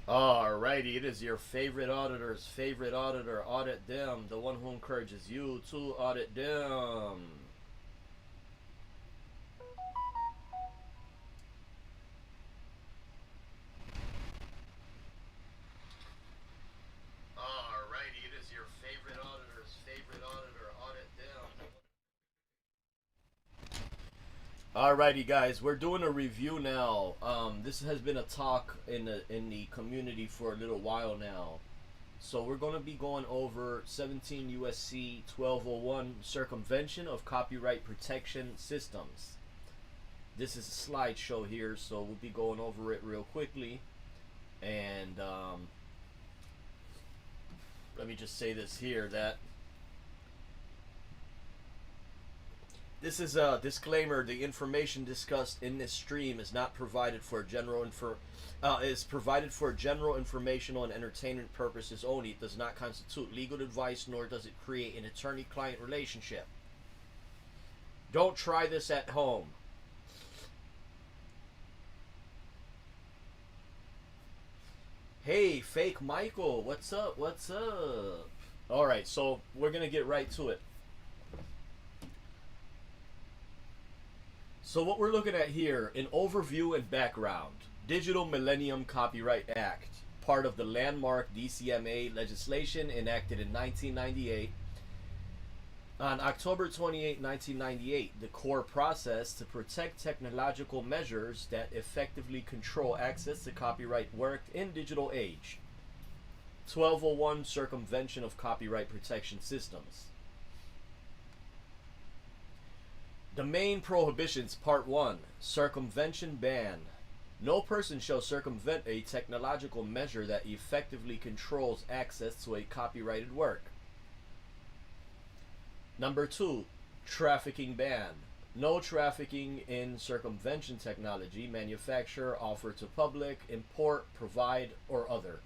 Alrighty, it is your favorite auditor's favorite auditor. Audit them, the one who encourages you to audit them. Alrighty, it is your favorite auditor's favorite auditor. Audit them. Alrighty, guys, we're doing a review now. This has been a talk in the community for a little while now. So we're going to be going over 17 USC 1201 Circumvention of Copyright Protection Systems. This is a slideshow here, so we'll be going over it real quickly. And let me just say this here that this is a disclaimer. The information discussed in this stream is not provided for is provided for general informational and entertainment purposes only. It does not constitute legal advice, nor does it create an attorney-client relationship. Don't try this at home. Hey, fake Michael, what's up? What's up? All right, so we're gonna get right to it. So what we're looking at here, an overview and background. Digital Millennium Copyright Act, part of the landmark DCMA legislation enacted in 1998. On October 28, 1998, the core process to protect technological measures that effectively control access to copyright work in digital age. 1201 Circumvention of Copyright Protection Systems. The main prohibitions, Part 1, Circumvention Ban. No person shall circumvent a technological measure that effectively controls access to a copyrighted work. Number 2, Trafficking Ban. No trafficking in circumvention technology, manufacture, offer to public, import, provide, or other.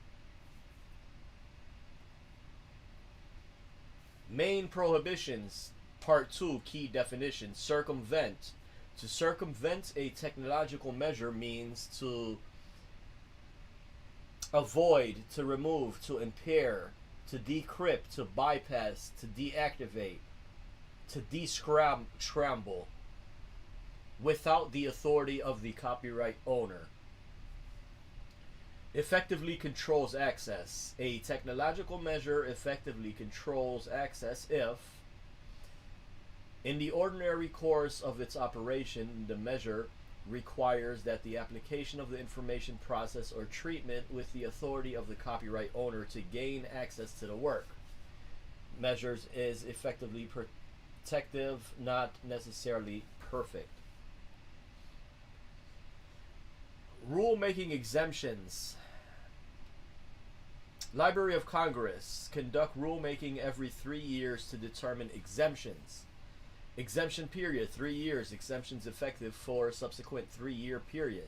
Main prohibitions, Part 2, Key Definition. Circumvent. To circumvent a technological measure means to avoid, to remove, to impair, to decrypt, to bypass, to deactivate, to descramble without the authority of the copyright owner. Effectively controls access. A technological measure effectively controls access if, in the ordinary course of its operation, the measure requires that the application of the information process or treatment with the authority of the copyright owner to gain access to the work. Measures is effectively protective, not necessarily perfect. Rulemaking exemptions. Library of Congress conduct rulemaking every 3 years to determine exemptions. Exemption period 3 years. Exemptions effective for subsequent 3-year period.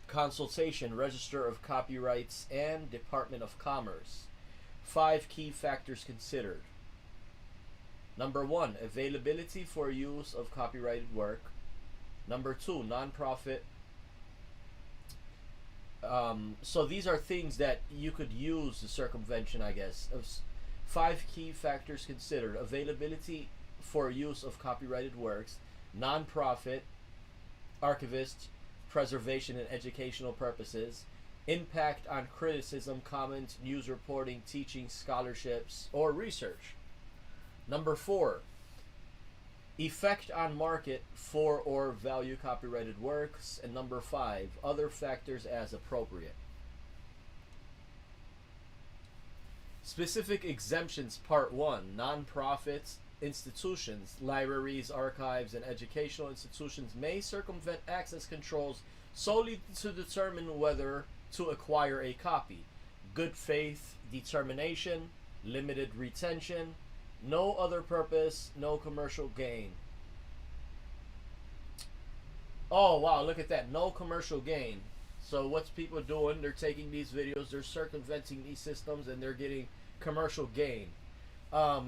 Consultation, Register of Copyrights and Department of Commerce. 5 key factors considered. Number 1, availability for use of copyrighted work. Number 2, nonprofit. So these are things that you could use the circumvention, I guess. 5 key factors considered: availability for use of copyrighted works, nonprofit, archivist, preservation and educational purposes, impact on criticism, comment, news reporting, teaching, scholarships, or research. Number 4, effect on market for or value copyrighted works. And number 5, other factors as appropriate. Specific exemptions, Part 1, nonprofits, institutions, libraries, archives, and educational institutions may circumvent access controls solely to determine whether to acquire a copy. Good faith determination, limited retention, no other purpose, no commercial gain. Oh, wow, look at that. No commercial gain. So what's people doing? They're taking these videos, they're circumventing these systems, and they're getting commercial gain.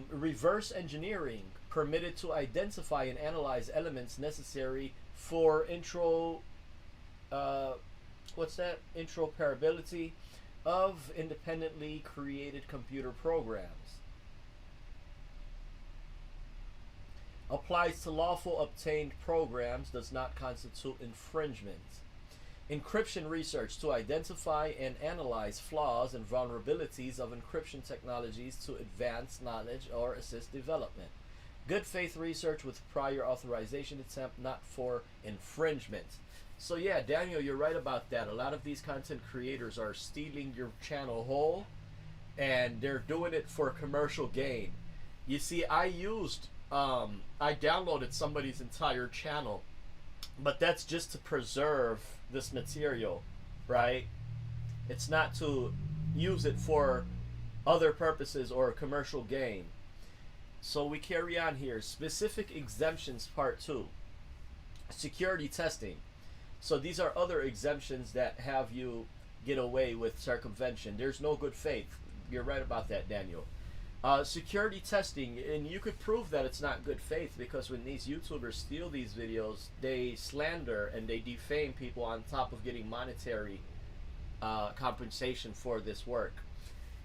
Reverse engineering, permitted to identify and analyze elements necessary for uh, what's that? Interoperability of independently created computer programs. Applies to lawful obtained programs, does not constitute infringement. Encryption research to identify and analyze flaws and vulnerabilities of encryption technologies to advance knowledge or assist development. Good faith research with prior authorization attempt, not for infringement. So yeah, Daniel, you're right about that. A lot of these content creators are stealing your channel whole, and they're doing it for commercial gain. You see, I downloaded somebody's entire channel, but that's just to preserve this material, right? It's not to use it for other purposes or commercial gain. So we carry on here. Specific exemptions, part 2. Security testing. So these are other exemptions that have you get away with circumvention. There's no good faith. You're right about that, Daniel. Security testing, and you could prove that it's not good faith because when these YouTubers steal these videos, they slander and they defame people on top of getting monetary compensation for this work.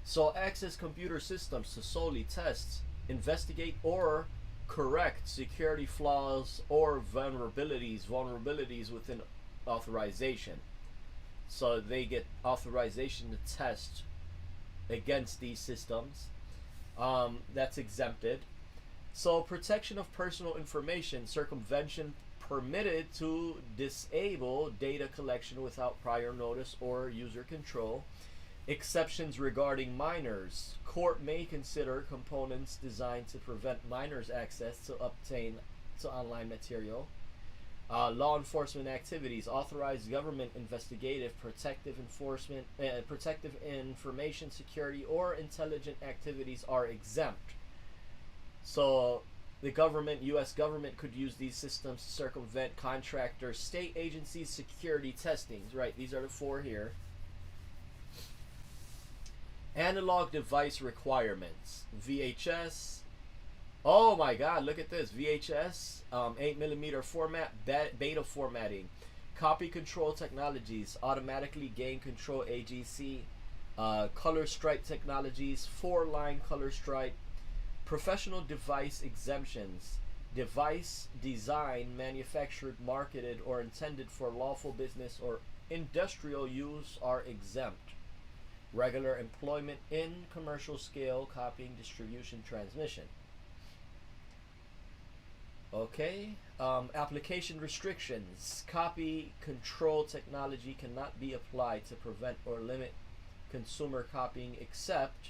So access computer systems to solely test, investigate, or correct security flaws or vulnerabilities within authorization. So they get authorization to test against these systems. That's exempted. So protection of personal information, circumvention permitted to disable data collection without prior notice or user control. Exceptions regarding minors. Court may consider components designed to prevent minors access to online material. Law enforcement activities. Authorized government investigative, protective information security, or intelligent activities are exempt. So the government, U.S. government, could use these systems to circumvent contractors, state agencies, security testings. Right, these are the 4 here. Analog device requirements. VHS. Oh my God, look at this. VHS, 8mm format, beta formatting. Copy control technologies, automatically gain control AGC. Color stripe technologies, 4-line color stripe. Professional device exemptions. Device design, manufactured, marketed, or intended for lawful business or industrial use are exempt. Regular employment in commercial scale, copying, distribution, transmission. Okay, application restrictions. Copy control technology cannot be applied to prevent or limit consumer copying except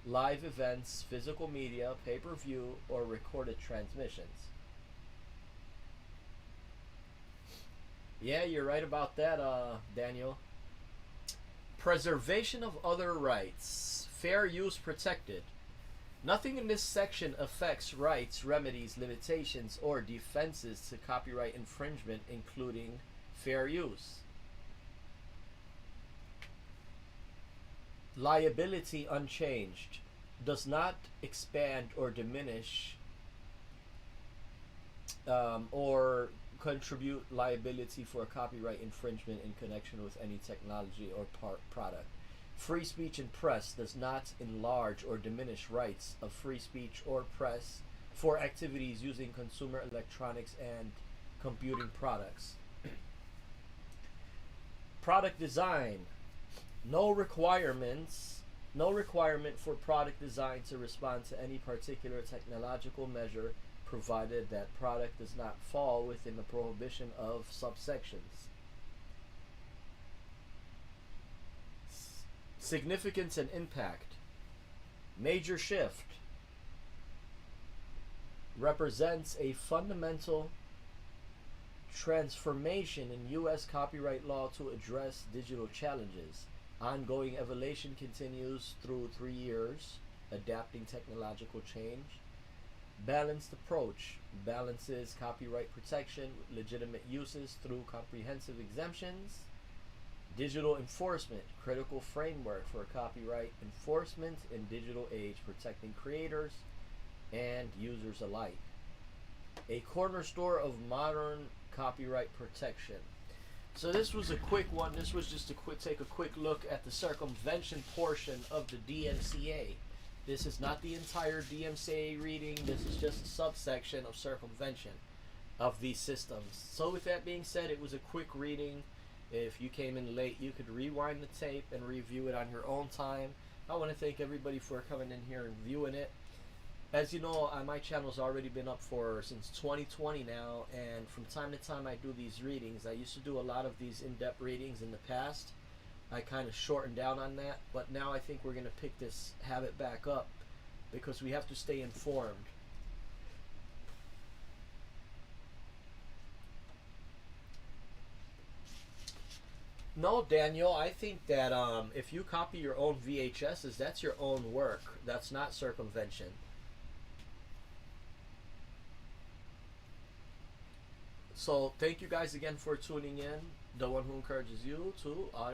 live events, physical media, pay-per-view, or recorded transmissions. Yeah, you're right about that, Daniel. Preservation of other rights. Fair use protected. Nothing in this section affects rights, remedies, limitations, or defenses to copyright infringement, including fair use. Liability unchanged. Does not expand or diminish or contribute liability for copyright infringement in connection with any technology or product. Free speech and press does not enlarge or diminish rights of free speech or press for activities using consumer electronics and computing products. Product design. No requirement for product design to respond to any particular technological measure, provided that product does not fall within the prohibition of subsections. Significance and impact. Major shift. Represents a fundamental transformation in U.S. copyright law to address digital challenges. Ongoing evolution continues through 3 years, adapting technological change. Balanced approach balances copyright protection with legitimate uses through comprehensive exemptions. Digital enforcement, critical framework for copyright enforcement in digital age, protecting creators and users alike. A cornerstone of modern copyright protection. So this was a quick one. This was just take a quick look at the circumvention portion of the DMCA. This is not the entire DMCA reading. This is just a subsection of circumvention of these systems. So with that being said, it was a quick reading. If you came in late, you could rewind the tape and review it on your own time. I want to thank everybody for coming in here and viewing it. As you know, my channel's already been up since 2020 now, and from time to time I do these readings. I used to do a lot of these in-depth readings in the past. I kind of shortened down on that, but now I think we're going to pick this habit back up because we have to stay informed. No, Daniel, I think that if you copy your own VHSs, that's your own work. That's not circumvention. So thank you guys again for tuning in. The one who encourages you to